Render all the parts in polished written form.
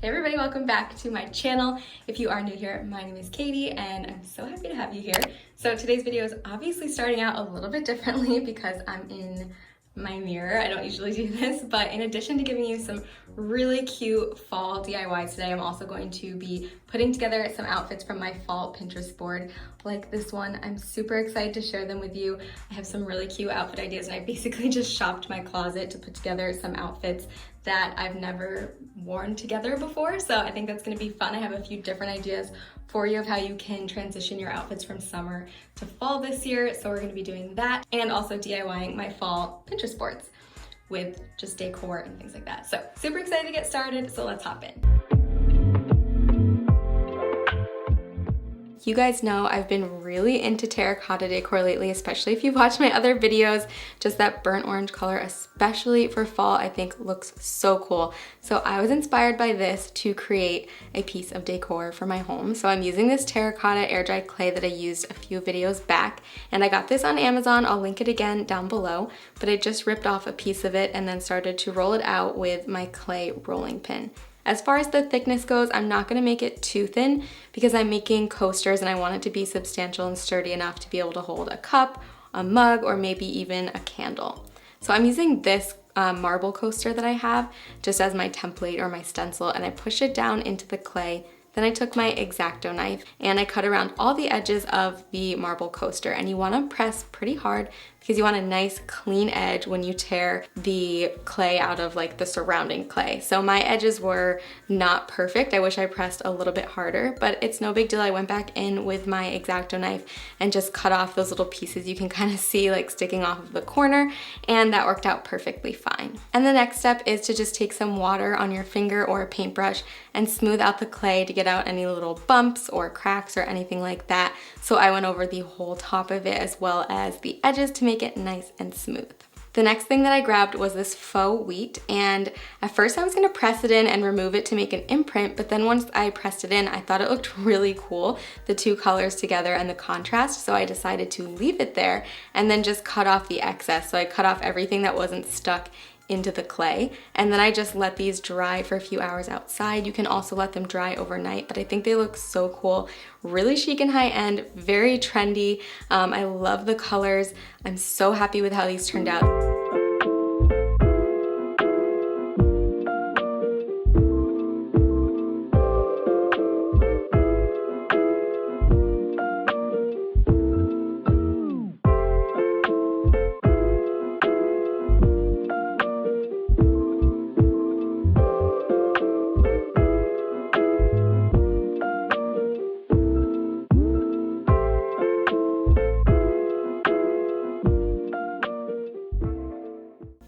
Hey everybody, welcome back to my channel. If you are new here, my name is Katie and I'm so happy to have you here. So today's video is obviously starting out a little bit differently because I'm in my mirror. I don't usually do this, but in addition to giving you some really cute fall DIYs today, I'm also going to be putting together some outfits from my fall Pinterest board like this one. I'm super excited to share them with you. I have some really cute outfit ideas and I basically just shopped my closet to put together some outfits that I've never worn together before. So I think that's gonna be fun. I have a few different ideas for you of how you can transition your outfits from summer to fall this year. So we're gonna be doing that and also DIYing my fall Pinterest boards with just decor and things like that. So super excited to get started, so let's hop in. You guys know I've been really into terracotta decor lately, especially if you've watched my other videos. Just that burnt orange color, especially for fall, I think looks so cool. So I was inspired by this to create a piece of decor for my home. So I'm using this terracotta air dried clay that I used a few videos back, and I got this on Amazon. I'll link it again down below, but I just ripped off a piece of it and then started to roll it out with my clay rolling pin. As far as the thickness goes, I'm not gonna make it too thin because I'm making coasters and I want it to be substantial and sturdy enough to be able to hold a cup, a mug, or maybe even a candle. So I'm using this marble coaster that I have just as my template or my stencil, and I push it down into the clay. Then I took my X-Acto knife and I cut around all the edges of the marble coaster, and you wanna press pretty hard because you want a nice clean edge when you tear the clay out of like the surrounding clay. So my edges were not perfect. I wish I pressed a little bit harder, but it's no big deal. I went back in with my X-Acto knife and just cut off those little pieces you can kind of see like sticking off of the corner, and that worked out perfectly fine. And the next step is to just take some water on your finger or a paintbrush and smooth out the clay to get out any little bumps or cracks or anything like that. So I went over the whole top of it as well as the edges to make it nice and smooth. The next thing that I grabbed was this faux wheat, and at first I was gonna press it in and remove it to make an imprint, but then once I pressed it in, I thought it looked really cool, the two colors together and the contrast, so I decided to leave it there and then just cut off the excess. So I cut off everything that wasn't stuck into the clay, and then I just let these dry for a few hours outside. You can also let them dry overnight, but I think they look so cool. Really chic and high-end, very trendy. I love the colors. I'm so happy with how these turned out.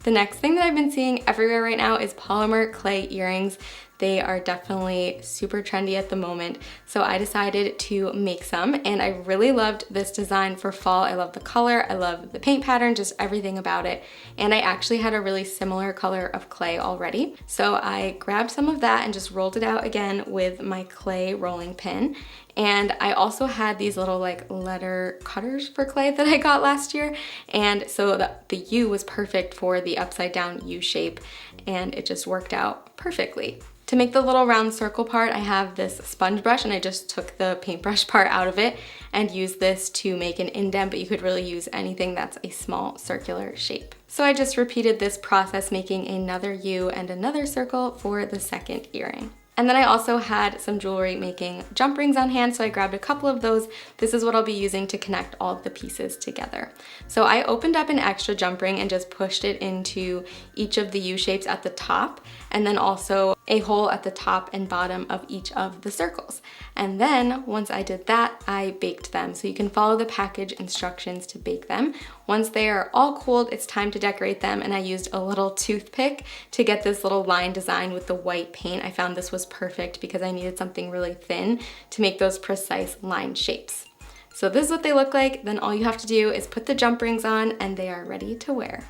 The next thing that I've been seeing everywhere right now is polymer clay earrings. They are definitely super trendy at the moment, so I decided to make some, and I really loved this design for fall. I love the color, I love the paint pattern, just everything about it, and I actually had a really similar color of clay already. So I grabbed some of that and just rolled it out again with my clay rolling pin. And I also had these little like letter cutters for clay that I got last year, and so the U was perfect for the upside down U shape, and it just worked out perfectly. To make the little round circle part, I have this sponge brush, and I just took the paintbrush part out of it and used this to make an indent, but you could really use anything that's a small circular shape. So I just repeated this process, making another U and another circle for the second earring. And then I also had some jewelry making jump rings on hand, so I grabbed a couple of those. This is what I'll be using to connect all of the pieces together. So I opened up an extra jump ring and just pushed it into each of the U shapes at the top, and then also a hole at the top and bottom of each of the circles. And then once I did that, I baked them. So you can follow the package instructions to bake them. Once they are all cooled, it's time to decorate them, and I used a little toothpick to get this little line design with the white paint. I found this was perfect because I needed something really thin to make those precise line shapes. So this is what they look like. Then all you have to do is put the jump rings on and they are ready to wear.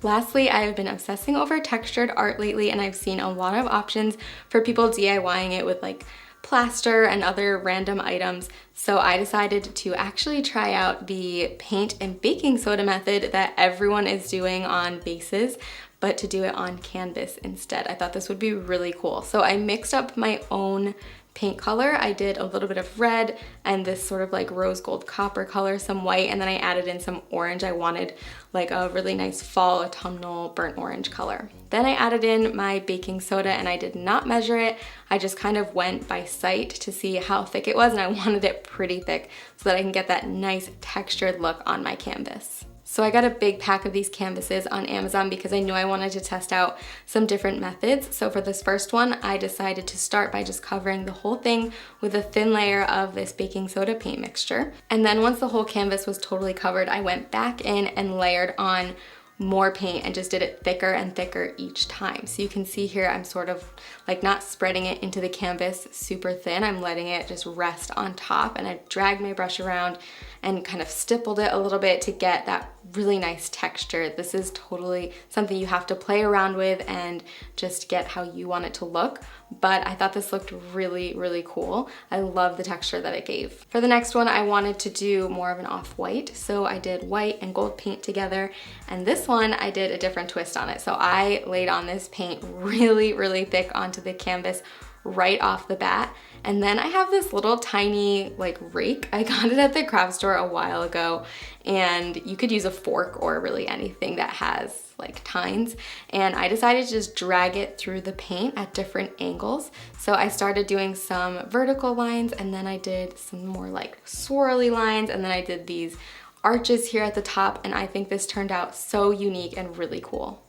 Lastly, I have been obsessing over textured art lately, and I've seen a lot of options for people DIYing it with like plaster and other random items. So I decided to actually try out the paint and baking soda method that everyone is doing on bases, but to do it on canvas instead. I thought this would be really cool. So I mixed up my own paint color. I did a little bit of red and this sort of like rose gold copper color, some white, and then I added in some orange. I wanted like a really nice fall autumnal burnt orange color. Then I added in my baking soda and I did not measure it. I just kind of went by sight to see how thick it was, and I wanted it pretty thick so that I can get that nice textured look on my canvas. So I got a big pack of these canvases on Amazon because I knew I wanted to test out some different methods. So for this first one, I decided to start by just covering the whole thing with a thin layer of this baking soda paint mixture. And then once the whole canvas was totally covered, I went back in and layered on more paint and just did it thicker and thicker each time. So you can see here I'm sort of like not spreading it into the canvas super thin. I'm letting it just rest on top, and I dragged my brush around and kind of stippled it a little bit to get that really nice texture. This is totally something you have to play around with and just get how you want it to look. But I thought this looked really, really cool. I love the texture that it gave. For the next one, I wanted to do more of an off-white. So I did white and gold paint together. And this one, I did a different twist on it. So I laid on this paint really, really thick onto the canvas right off the bat. And then I have this little tiny like rake. I got it at the craft store a while ago, and you could use a fork or really anything that has like tines. And I decided to just drag it through the paint at different angles. So I started doing some vertical lines, and then I did some more like swirly lines, and then I did these arches here at the top, and I think this turned out so unique and really cool.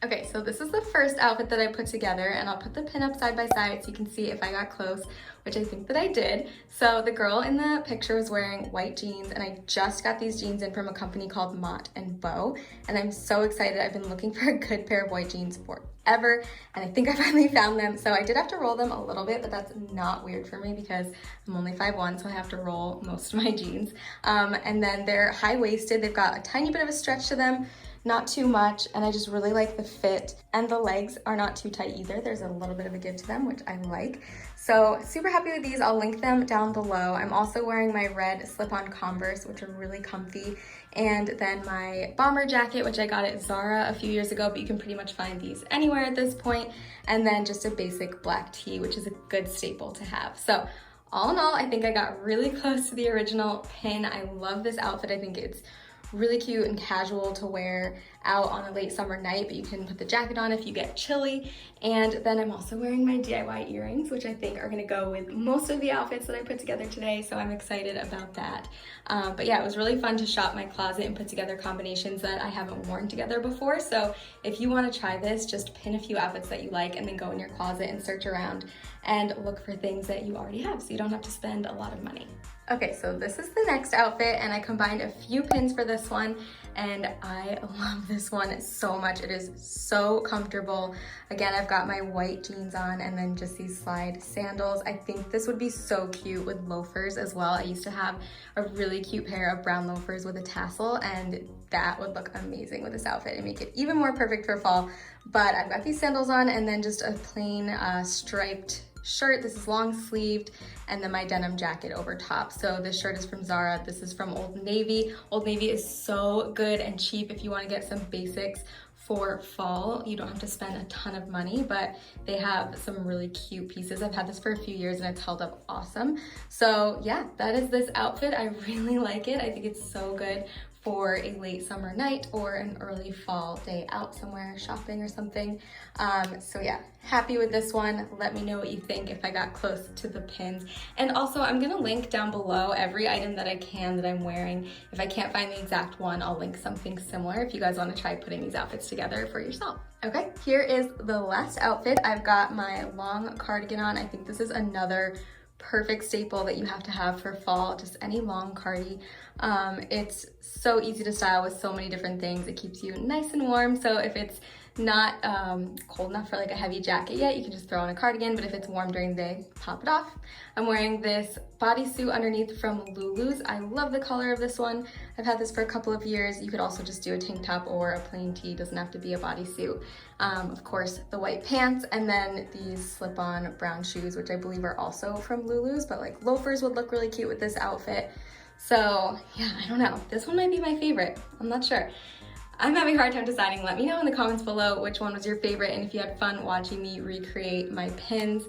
Okay, so this is the first outfit that I put together, and I'll put the pin up side by side so you can see if I got close, which I think that I did. So the girl in the picture was wearing white jeans, and I just got these jeans in from a company called Mott and Bow, and I'm so excited. I've been looking for a good pair of white jeans forever, and I think I finally found them. So I did have to roll them a little bit, but that's not weird for me because I'm only 5'1", so I have to roll most of my jeans. And then they're high-waisted. They've got a tiny bit of a stretch to them, not too much, and I just really like the fit, and the legs are not too tight either. There's a little bit of a give to them, which I like. So super happy with these. I'll link them down below. I'm also wearing my red slip-on Converse, which are really comfy, and then my bomber jacket, which I got at Zara a few years ago, but you can pretty much find these anywhere at this point, and then just a basic black tee, which is a good staple to have. So all in all, I think I got really close to the original pin. I love this outfit. I think it's really cute and casual to wear out on a late summer night, but you can put the jacket on if you get chilly. And then I'm also wearing my DIY earrings, which I think are gonna go with most of the outfits that I put together today, so I'm excited about that. But yeah, it was really fun to shop my closet and put together combinations that I haven't worn together before. So if you wanna try this, just pin a few outfits that you like and then go in your closet and search around and look for things that you already have so you don't have to spend a lot of money. Okay, so this is the next outfit, and I combined a few pins for this one, and I love this one so much. It is so comfortable. Again, I've got my white jeans on and then just these slide sandals. I think this would be so cute with loafers as well. I used to have a really cute pair of brown loafers with a tassel, and that would look amazing with this outfit and make it even more perfect for fall. But I've got these sandals on and then just a plain striped shirt. This is long sleeved, and then my denim jacket over top. So this shirt is from Zara. This is from Old Navy. Old Navy is so good and cheap if you want to get some basics for fall. You don't have to spend a ton of money, but they have some really cute pieces. I've had this for a few years and it's held up awesome. So yeah, that is this outfit. I really like it. I think it's so good for a late summer night or an early fall day out somewhere shopping or something. So yeah, happy with this one. Let me know what you think if I got close to the pins. And also I'm gonna link down below every item that I can that I'm wearing. If I can't find the exact one, I'll link something similar if you guys wanna try putting these outfits together for yourself. Okay, here is the last outfit. I've got my long cardigan on. I think this is another perfect staple that you have to have for fall, just any long cardi. It's so easy to style with so many different things. It keeps you nice and warm, so if it's not cold enough for like a heavy jacket yet, you can just throw on a cardigan, but if it's warm during the day, pop it off. I'm wearing this bodysuit underneath from Lulu's. I love the color of this one. I've had this for a couple of years. You could also just do a tank top or a plain tee, doesn't have to be a bodysuit. Of course, the white pants, and then these slip-on brown shoes, which I believe are also from Lulu's, but like loafers would look really cute with this outfit. So yeah, I don't know. This one might be my favorite. I'm not sure. I'm having a hard time deciding. Let me know in the comments below which one was your favorite and if you had fun watching me recreate my pins.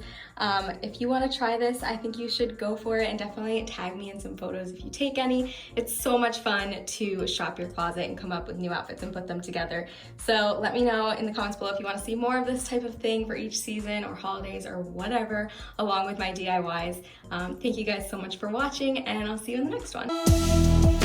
If you want to try this, I think you should go for it, and definitely tag me in some photos if you take any. It's so much fun to shop your closet and come up with new outfits and put them together. So let me know in the comments below if you want to see more of this type of thing for each season or holidays or whatever, along with my DIYs. Thank you guys so much for watching, and I'll see you in the next one.